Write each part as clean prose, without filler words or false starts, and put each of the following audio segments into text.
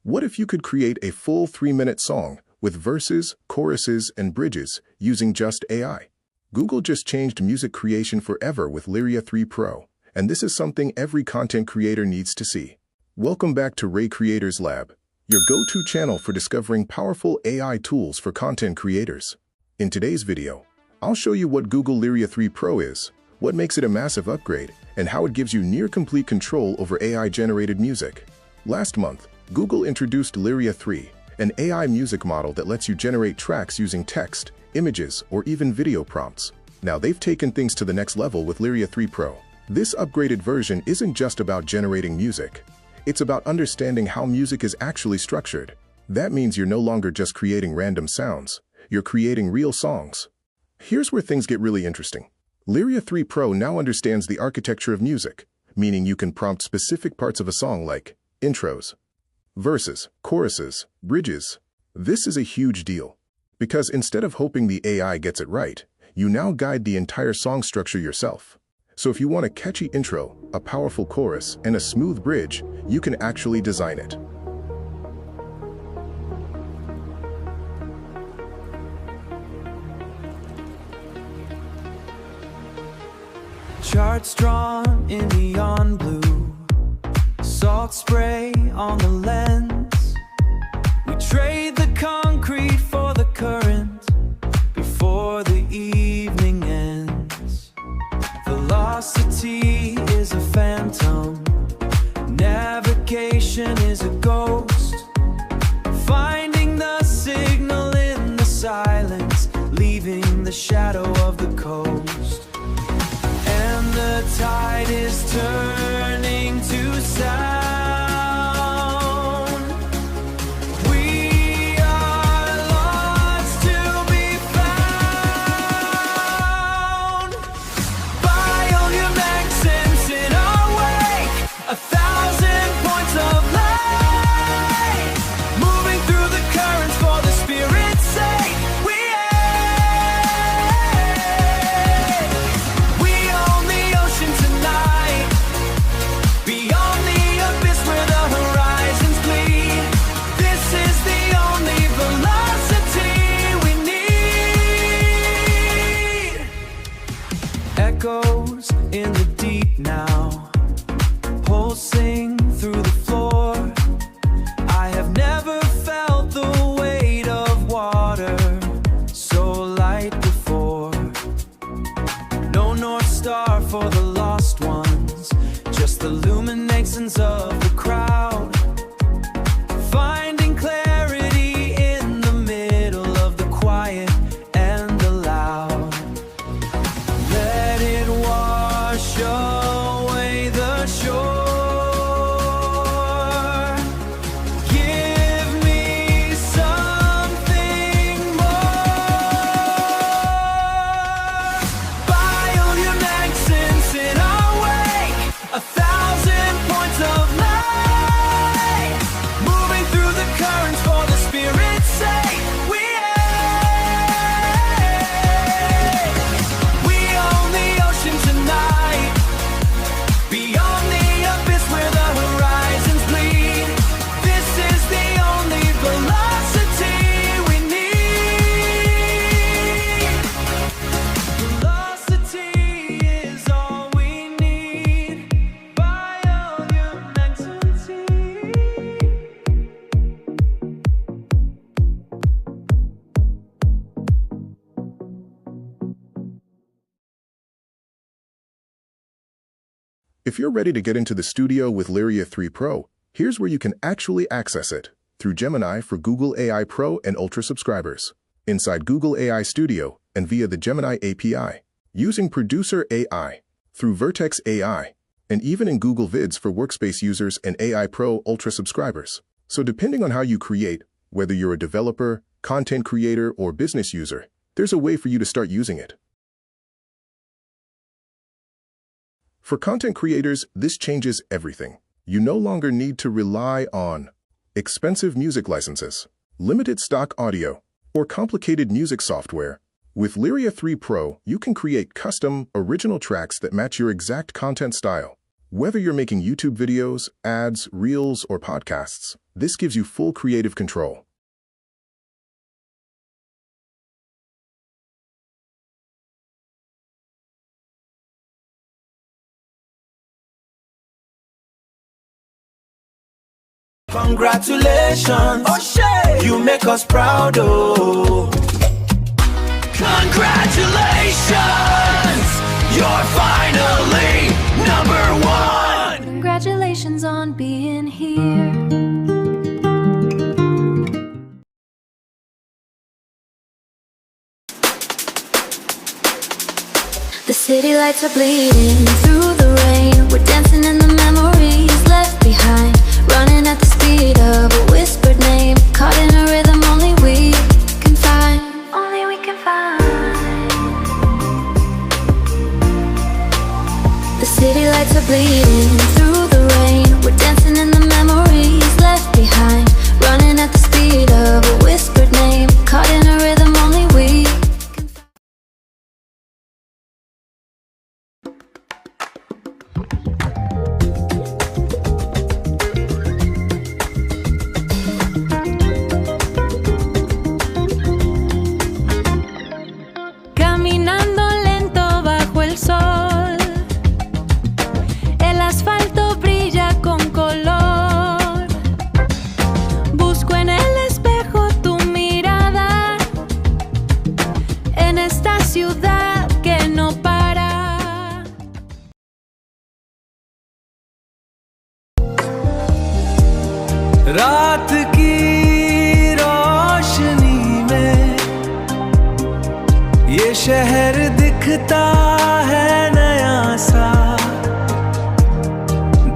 What if you could create a full 3-minute song with verses, choruses, and bridges using just AI? Google just changed music creation forever with Lyria 3 Pro, and this is something every content creator needs to see. Welcome back to Ray Creators Lab, your go-to channel for discovering powerful AI tools for content creators. In today's video, I'll show you what Google Lyria 3 Pro is, what makes it a massive upgrade, and how it gives you near-complete control over AI-generated music. Last month, Google introduced Lyria 3, an AI music model that lets you generate tracks using text, images, or even video prompts. Now they've taken things to the next level with Lyria 3 Pro. This upgraded version isn't just about generating music. It's about understanding how music is actually structured. That means you're no longer just creating random sounds. You're creating real songs. Here's where things get really interesting. Lyria 3 Pro now understands the architecture of music, meaning you can prompt specific parts of a song like intros, verses, choruses, bridges. This is a huge deal, because instead of hoping the AI gets it right, you now guide the entire song structure yourself. So if you want a catchy intro, a powerful chorus, and a smooth bridge, you can actually design it. Charts drawn in neon blue, salt spray on the lens. We trade the concrete for the current before the evening ends. Velocity is a phantom, navigation is a ghost, finding the signal in the silence, leaving the shadow of the coast. And the tide is turning to sound. We are lost to be found. Bioluminescence in our wake, 1,000 points of light, moving through the currents for the spirit's sake. Echoes in the deep now, pulsing through the floor. I have never felt the weight of water so light before. No North Star for the lost ones, just the luminescence of the crowd, finding clarity in the middle of the quiet and the loud. Let it wash away the shore. Give me something more. Bioluminescence in our wake, 1,000 points of light, moving through the currents for the spirit's sake. Tonight, beyond the abyss where the horizons bleed, this is the only velocity we need. Velocity is all we need. Bioluminescence. If you're ready to get into the studio with Lyria 3 Pro, here's where you can actually access it, through Gemini for Google AI Pro and Ultra subscribers, inside Google AI Studio and via the Gemini API, using Producer AI, through Vertex AI, and even in Google Vids for Workspace users and AI Pro Ultra subscribers. So depending on how you create, whether you're a developer, content creator, or business user, there's a way for you to start using it. For content creators, this changes everything. You no longer need to rely on expensive music licenses, limited stock audio, or complicated music software. With Lyria 3 Pro, you can create custom, original tracks that match your exact content style. Whether you're making YouTube videos, ads, reels, or podcasts, this gives you full creative control. Congratulations, oh shit, you make us proud, oh. Congratulations, you're finally #1. Congratulations on being here. The city lights are bleeding through the rain. We're dancing in the memories left behind, running at the speed of a whispered name, caught in a rhythm only we can find. Only we can find. The city lights are bleeding through the rain. We're dancing in the memories left behind, running at the speed of a whispered name, caught in a rhythm only we can find. Caminando lento bajo el sol, el asfalto brilla con color. Busco en el espejo tu mirada, en esta ciudad que no para. रात की रोशनी में ये शहर दिखता है नया सा,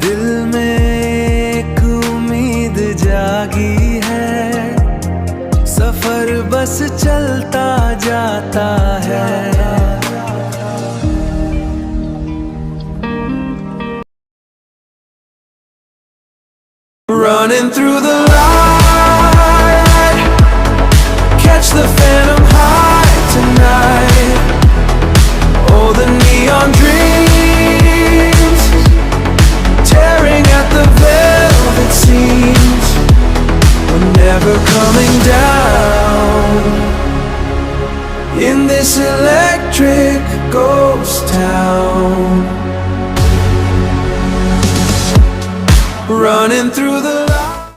दिल में एक उम्मीद जागी है, सफर बस चलता जाता है। Running through the light, catch the phantom high tonight. Oh, the neon dreams, tearing at the velvet seams, we're never coming down in this electric ghost town. Running through the light.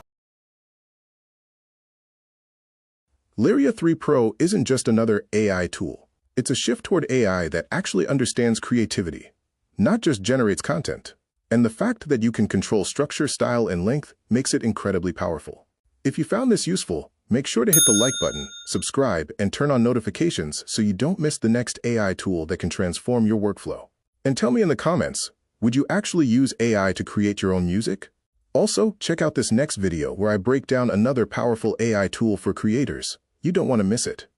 Lyria 3 Pro isn't just another AI tool. It's a shift toward AI that actually understands creativity, not just generates content. And the fact that you can control structure, style, and length makes it incredibly powerful. If you found this useful, make sure to hit the like button, subscribe, and turn on notifications so you don't miss the next AI tool that can transform your workflow. And tell me in the comments, would you actually use AI to create your own music? Also, check out this next video where I break down another powerful AI tool for creators. You don't want to miss it.